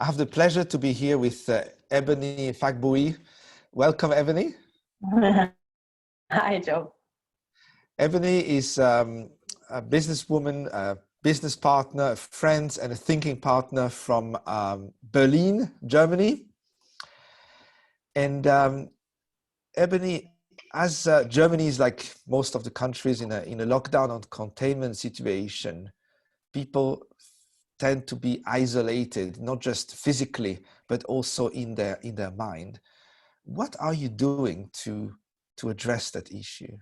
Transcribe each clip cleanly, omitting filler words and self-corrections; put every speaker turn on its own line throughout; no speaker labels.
I have the pleasure to be here with Ebony Fagbuyi. Welcome, Ebony.
Hi, Joe.
Ebony is a businesswoman, a business partner, a friend, and a thinking partner from Berlin, Germany. And Ebony, as Germany is like most of the countries in a lockdown and containment situation, people tend to be isolated, not just physically, but also in their mind. What are you doing to address that issue?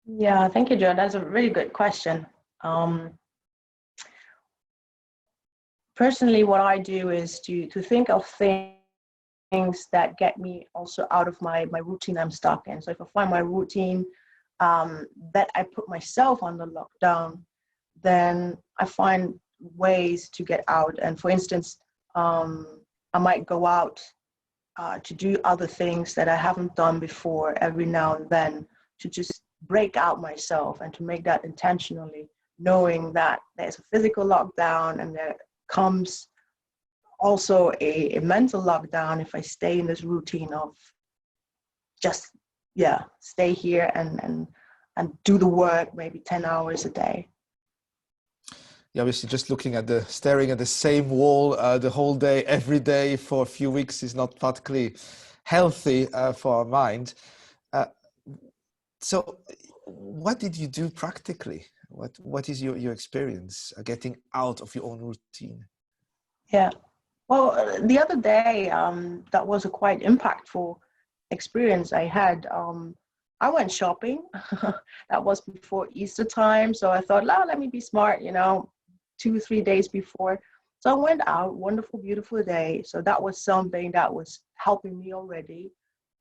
Yeah, thank you, Joe. That's a really good question. Personally, what I do is to think of things that get me also out of my routine I'm stuck in. So if I find my routine that I put myself under lockdown, then I find ways to get out. And for instance, I might go out to do other things that I haven't done before every now and then, to just break out myself and to make that intentionally, knowing that there's a physical lockdown and there comes also a mental lockdown if I stay in this routine of just, stay here and do the work maybe 10 hours a day.
Yeah, obviously just staring at the same wall the whole day, every day for a few weeks is not particularly healthy for our mind. So what did you do practically? What is your experience getting out of your own routine?
Yeah, well, the other day, that was a quite impactful experience I had. I went shopping. That was before Easter time. So I thought, let me be smart, 2-3 days before. So I went out, wonderful, beautiful day. So that was something that was helping me already,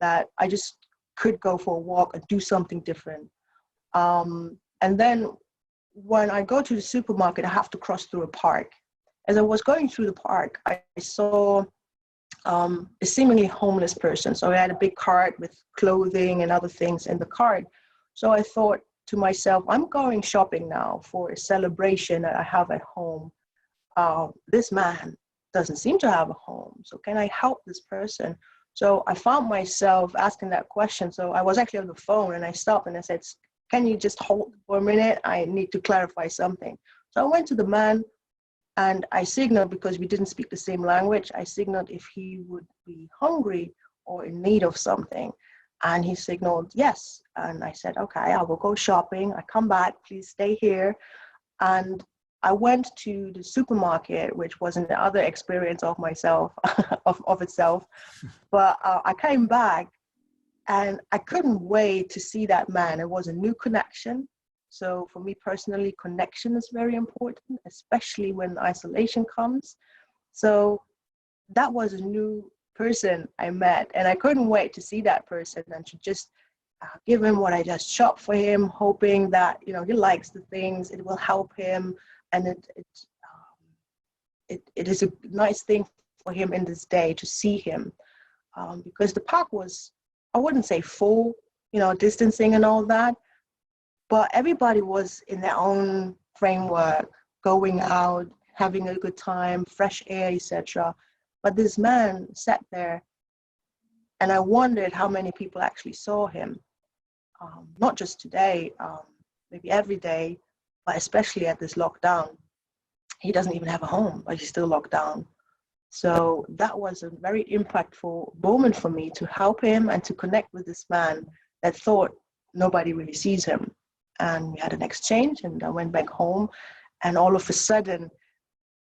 that I just could go for a walk and do something different. And then when I go to the supermarket, I have to cross through a park. As I was going through the park, I saw a seemingly homeless person. So I had a big cart with clothing and other things in the cart. So I thought to myself, I'm going shopping now for a celebration that I have at home. This man doesn't seem to have a home. So can I help this person? So I found myself asking that question. So I was actually on the phone and I stopped and I said, can you just hold for a minute? I need to clarify something. So I went to the man and I signaled, because we didn't speak the same language, I signaled if he would be hungry or in need of something. And he signaled yes. And I said, okay, I will go shopping. I come back, please stay here. And I went to the supermarket, which was another experience of myself, of itself. But I came back and I couldn't wait to see that man. It was a new connection. So for me personally, connection is very important, especially when isolation comes. So that was a new person I met, and I couldn't wait to see that person and to just give him what I just shopped for him, hoping that he likes the things, it will help him, and it is a nice thing for him in this day to see him, because the park was, I wouldn't say full, distancing and all that, but everybody was in their own framework, going out, having a good time, fresh air, etc. But this man sat there, and I wondered how many people actually saw him. Not just today, maybe every day, but especially at this lockdown. He doesn't even have a home, but he's still locked down. So that was a very impactful moment for me, to help him and to connect with this man that thought nobody really sees him. And we had an exchange, and I went back home, and all of a sudden,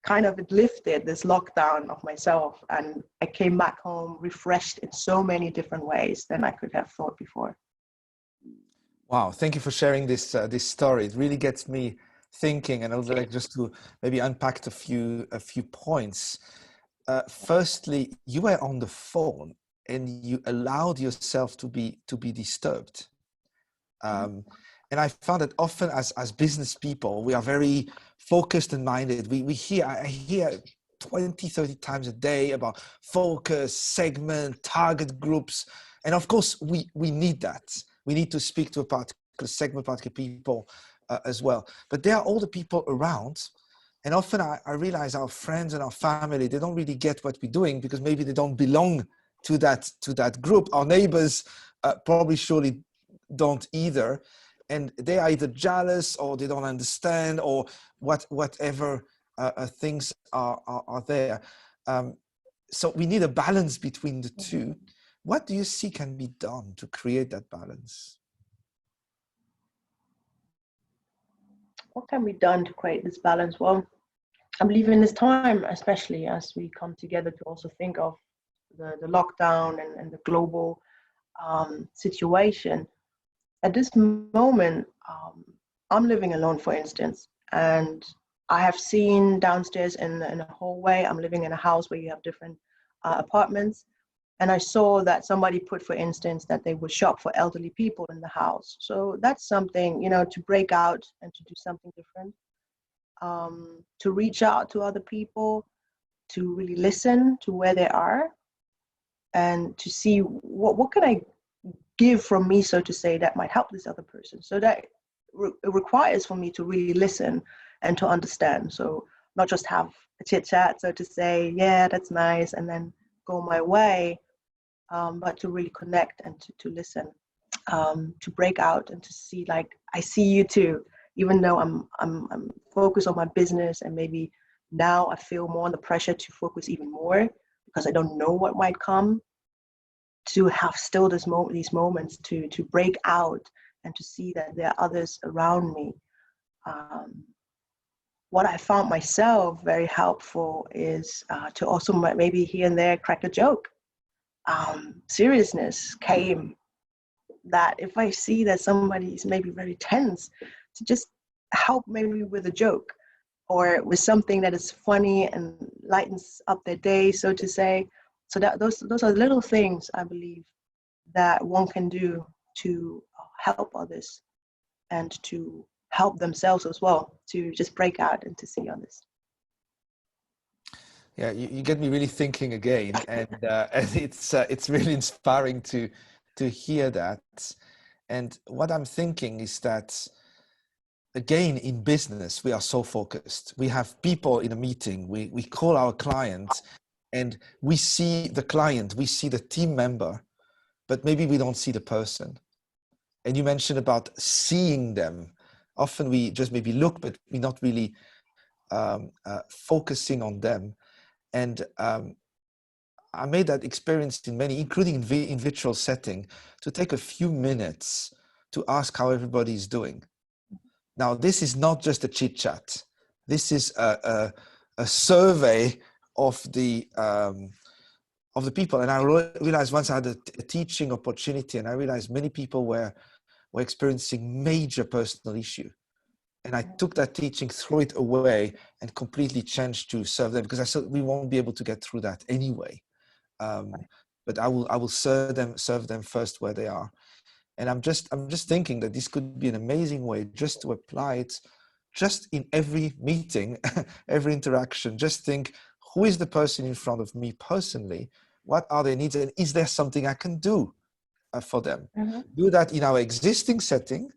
kind of it lifted this lockdown of myself, and I came back home refreshed in so many different ways than I could have thought before.
Wow, thank you for sharing this story. It really gets me thinking, and I would like just to maybe unpack a few points. Firstly, you were on the phone and you allowed yourself to be disturbed. And I found that often as business people, we are very focused and minded. I hear 20, 30 times a day about focus, segment, target groups. And of course, we need that. We need to speak to a particular segment, particular people as well. But there are all the people around And often I realize our friends and our family, they don't really get what we're doing because maybe they don't belong to that group. Our neighbors probably surely don't either. And they are either jealous or they don't understand or whatever things are there. So we need a balance between the two. What do you see can be done to create that balance?
What can be done to create this balance? Well, I believe in this time, especially as we come together to also think of the lockdown and the global situation. At this moment, I'm living alone, for instance, and I have seen downstairs in a hallway, I'm living in a house where you have different apartments. And I saw that somebody put, for instance, that they would shop for elderly people in the house. So that's something, to break out and to do something different, to reach out to other people, to really listen to where they are, and to see what can I give from me, so to say, that might help this other person. So that it requires for me to really listen and to understand. So not just have a chit chat, so to say, yeah, that's nice, and then go my way, but to really connect and to listen, to break out and to see, like, I see you too, even though I'm focused on my business, and maybe now I feel more under pressure to focus even more because I don't know what might come. To have still these moments to break out and to see that there are others around me. What I found myself very helpful is to also maybe here and there crack a joke. Seriousness came, that if I see that somebody is maybe very tense, to just help maybe with a joke or with something that is funny and lightens up their day, so to say. So that those are little things, I believe, that one can do to help others and to help themselves as well, to just break out and to see others.
Yeah, you get me really thinking again, and it's really inspiring to hear that. And what I'm thinking is that, again, in business, we are so focused. We have people in a meeting, we call our client, and we see the client, we see the team member, but maybe we don't see the person. And you mentioned about seeing them. Often we just maybe look, but we're not really focusing on them. And I made that experience in many, including in virtual setting, to take a few minutes to ask how everybody is doing. Now, this is not just a chit chat. This is a survey of the people. And I realized once I had a teaching opportunity, and I realized many people were experiencing major personal issue. And I took that teaching, threw it away, and completely changed to serve them, because I said we won't be able to get through that anyway. But I will serve them first where they are. And I'm just thinking that this could be an amazing way just to apply it, just in every meeting, every interaction. Just think, who is the person in front of me personally? What are their needs, and is there something I can do for them?
Mm-hmm.
Do that in our existing setting,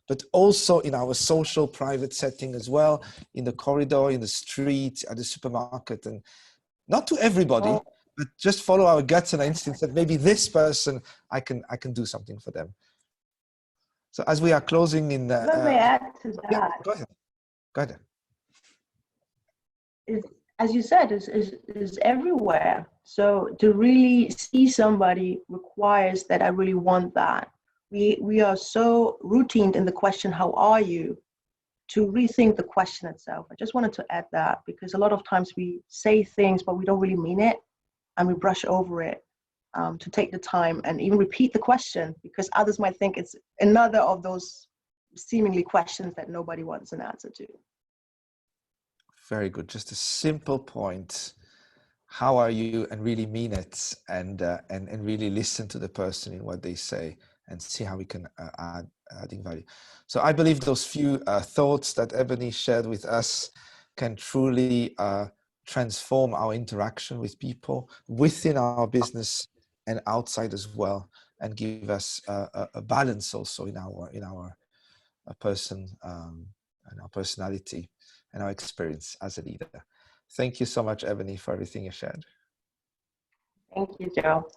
but also in our social private setting as well, in the corridor, in the street, at the supermarket, and not to everybody, but just follow our guts and instincts that maybe this person, I can do something for them. So as we are closing in,
Let me add to that.
Yeah, go ahead.
As you said, is everywhere. So to really see somebody requires that I really want that. We are so routined in the question, how are you? To rethink the question itself. I just wanted to add that, because a lot of times we say things, but we don't really mean it, and we brush over it. To take the time and even repeat the question, because others might think it's another of those seemingly questions that nobody wants an answer to.
Very good. Just a simple point. How are you? And really mean it, and really listen to the person in what they say, and see how we can adding value. So I believe those few thoughts that Ebony shared with us can truly transform our interaction with people within our business and outside as well, and give us a balance also in our person and our personality. and our experience as a leader. Thank you so much, Ebony, for everything you shared.
Thank you, Joe.